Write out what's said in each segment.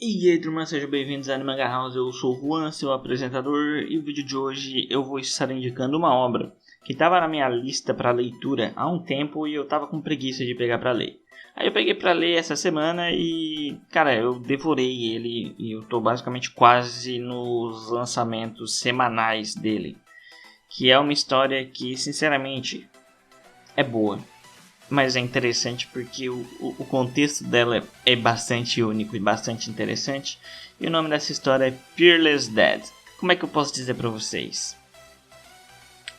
E aí, turma, sejam bem-vindos a Anime House. Eu sou o Juan, seu apresentador, e o vídeo de hoje eu vou estar indicando uma obra que estava na minha lista para leitura há um tempo e eu estava com preguiça de pegar para ler. Aí eu peguei para ler essa semana e, cara, eu devorei ele e eu tô basicamente quase nos lançamentos semanais dele. Que é uma história que, sinceramente, é boa. Mas é interessante porque o contexto dela é bastante único e bastante interessante. E o nome dessa história é Peerless Dead. Como é que eu posso dizer para vocês?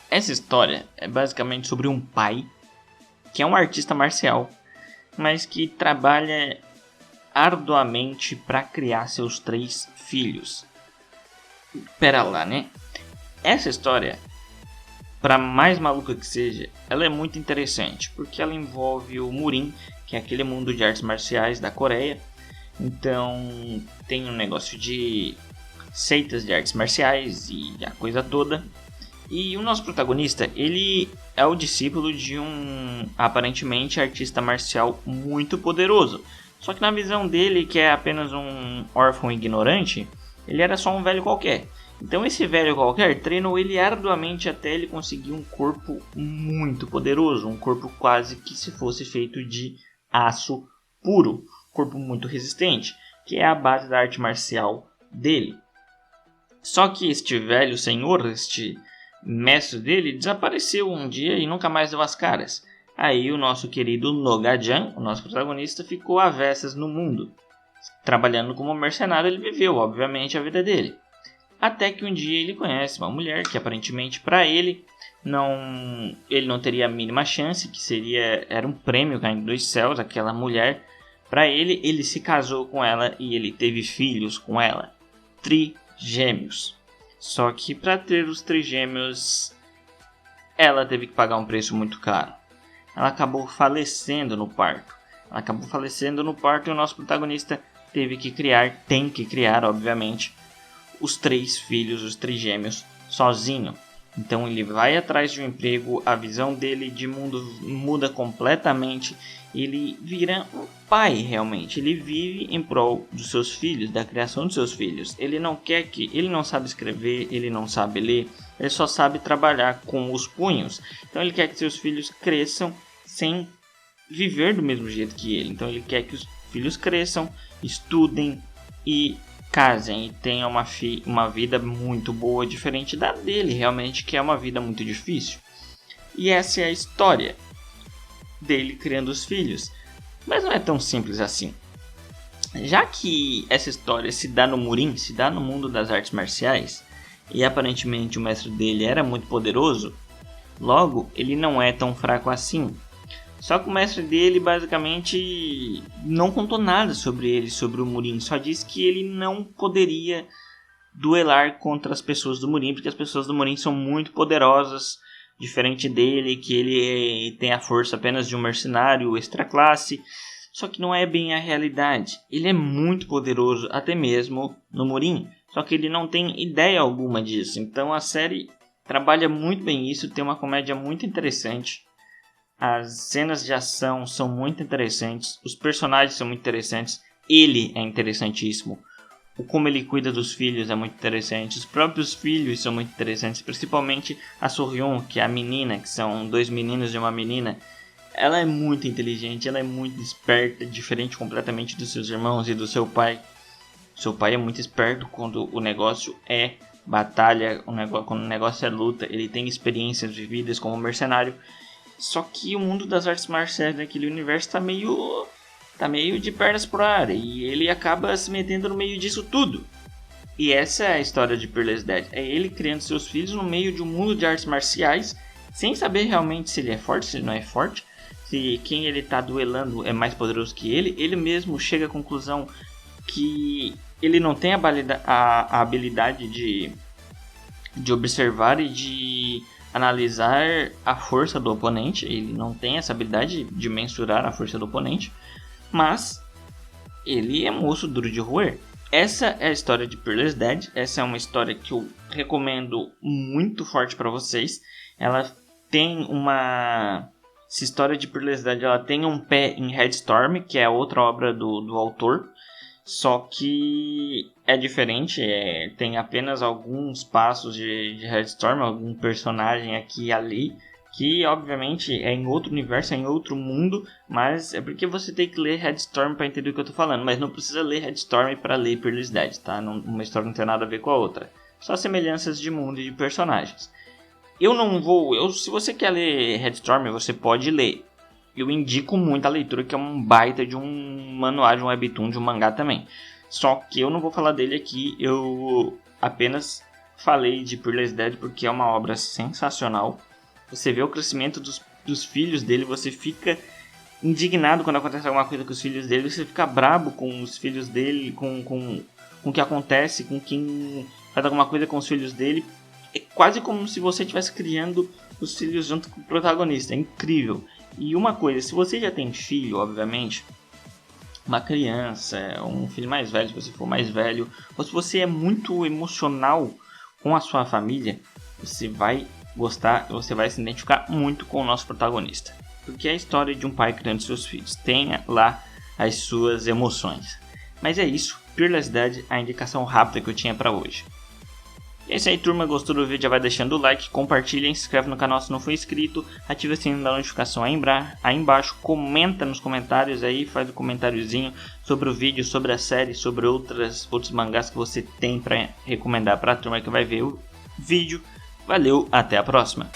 Essa história é basicamente sobre um pai que é um artista marcial, mas que trabalha arduamente para criar seus 3 filhos. Pera lá, né? Essa história, para mais maluca que seja, ela é muito interessante, porque ela envolve o Murin, que é aquele mundo de artes marciais da Coreia. Então tem um negócio de seitas de artes marciais e a coisa toda. E o nosso protagonista, ele é o discípulo de um, aparentemente, artista marcial muito poderoso. Só que na visão dele, que é apenas um órfão ignorante, ele era só um velho qualquer. Então esse velho qualquer treinou ele arduamente até ele conseguir um corpo muito poderoso, um corpo quase que se fosse feito de aço puro, corpo muito resistente, que é a base da arte marcial dele. Só que este velho senhor, este mestre dele, desapareceu um dia e nunca mais deu as caras. Aí o nosso querido Noga-Jan, o nosso protagonista, ficou avessas no mundo. Trabalhando como mercenário, ele viveu, obviamente, a vida dele. Até que um dia ele conhece uma mulher que aparentemente para ele não teria a mínima chance, que era um prêmio caindo dos céus, aquela mulher. Para ele se casou com ela e ele teve filhos com ela, trigêmeos. Só que para ter os trigêmeos, ela teve que pagar um preço muito caro. Ela acabou falecendo no parto. E o nosso protagonista tem que criar, obviamente, os 3 filhos, os trigêmeos, sozinho. Então ele vai atrás de um emprego, a visão dele de mundo muda completamente. Ele vira um pai realmente. Ele vive em prol dos seus filhos, da criação dos seus filhos. Ele não sabe escrever, ele não sabe ler, ele só sabe trabalhar com os punhos. Então ele quer que seus filhos cresçam sem viver do mesmo jeito que ele. Então ele quer que os filhos cresçam, estudem e casem e tenham uma vida muito boa, diferente da dele, realmente, que é uma vida muito difícil. E essa é a história dele criando os filhos. Mas não é tão simples assim. Já que essa história se dá no Murin, se dá no mundo das artes marciais, e aparentemente o mestre dele era muito poderoso, logo ele não é tão fraco assim. Só que o mestre dele basicamente não contou nada sobre ele, sobre o Murin. Só disse que ele não poderia duelar contra as pessoas do Murin, porque as pessoas do Murin são muito poderosas, diferente dele, que ele tem a força apenas de um mercenário extra classe. Só que não é bem a realidade. Ele é muito poderoso, até mesmo no Murin. Só que ele não tem ideia alguma disso. Então a série trabalha muito bem isso, tem uma comédia muito interessante. As cenas de ação são muito interessantes, os personagens são muito interessantes, ele é interessantíssimo, como ele cuida dos filhos é muito interessante, os próprios filhos são muito interessantes, principalmente a Sohyun, que é a menina, que são 2 meninos e uma menina. Ela é muito inteligente, ela é muito esperta, diferente completamente dos seus irmãos e do seu pai. Seu pai é muito esperto quando o negócio é batalha, quando o negócio é luta, ele tem experiências vividas como mercenário. Só que o mundo das artes marciais daquele universo tá meio de pernas pro ar. E ele acaba se metendo no meio disso tudo. E essa é a história de Peerless Dead. É ele criando seus filhos no meio de um mundo de artes marciais, sem saber realmente se ele é forte, se ele não é forte, se quem ele tá duelando é mais poderoso que ele. Ele mesmo chega à conclusão que ele não tem a habilidade de observar e de analisar a força do oponente. Ele não tem essa habilidade de mensurar a força do oponente, mas ele é moço duro de roer. Essa é a história de Peerless Dead. Essa é uma história que eu recomendo muito forte para vocês. Ela tem essa história de Peerless Dead, ela tem um pé em Headstorm, que é outra obra do autor, Só que é diferente, tem apenas alguns passos de Headstorm, algum personagem aqui e ali, que obviamente é em outro universo, é em outro mundo, mas é porque você tem que ler Headstorm para entender o que eu tô falando, mas não precisa ler Headstorm para ler Peerless Dead, tá? Uma história não tem nada a ver com a outra, só semelhanças de mundo e de personagens. Se você quer ler Headstorm, você pode ler. Eu indico muito a leitura, que é um baita de um manual, de um webtoon, de um mangá também. Só que eu não vou falar dele aqui, eu apenas falei de Peerless Dead porque é uma obra sensacional. Você vê o crescimento dos filhos dele, você fica indignado quando acontece alguma coisa com os filhos dele, você fica brabo com os filhos dele, com o que acontece, com quem faz alguma coisa com os filhos dele. É quase como se você estivesse criando os filhos junto com o protagonista, é incrível. E uma coisa, se você já tem filho, obviamente, uma criança, um filho mais velho, se você for mais velho, ou se você é muito emocional com a sua família, você vai gostar, você vai se identificar muito com o nosso protagonista. Porque é a história de um pai criando seus filhos, tenha lá as suas emoções. Mas é isso, Peerless Dead, a indicação rápida que eu tinha para hoje. E é isso aí, turma, gostou do vídeo, já vai deixando o like, compartilha, se inscreve no canal se não for inscrito, ativa o sininho da notificação aí embaixo, comenta nos comentários aí, faz um comentáriozinho sobre o vídeo, sobre a série, sobre outros mangás que você tem para recomendar para a turma que vai ver o vídeo. Valeu, até a próxima!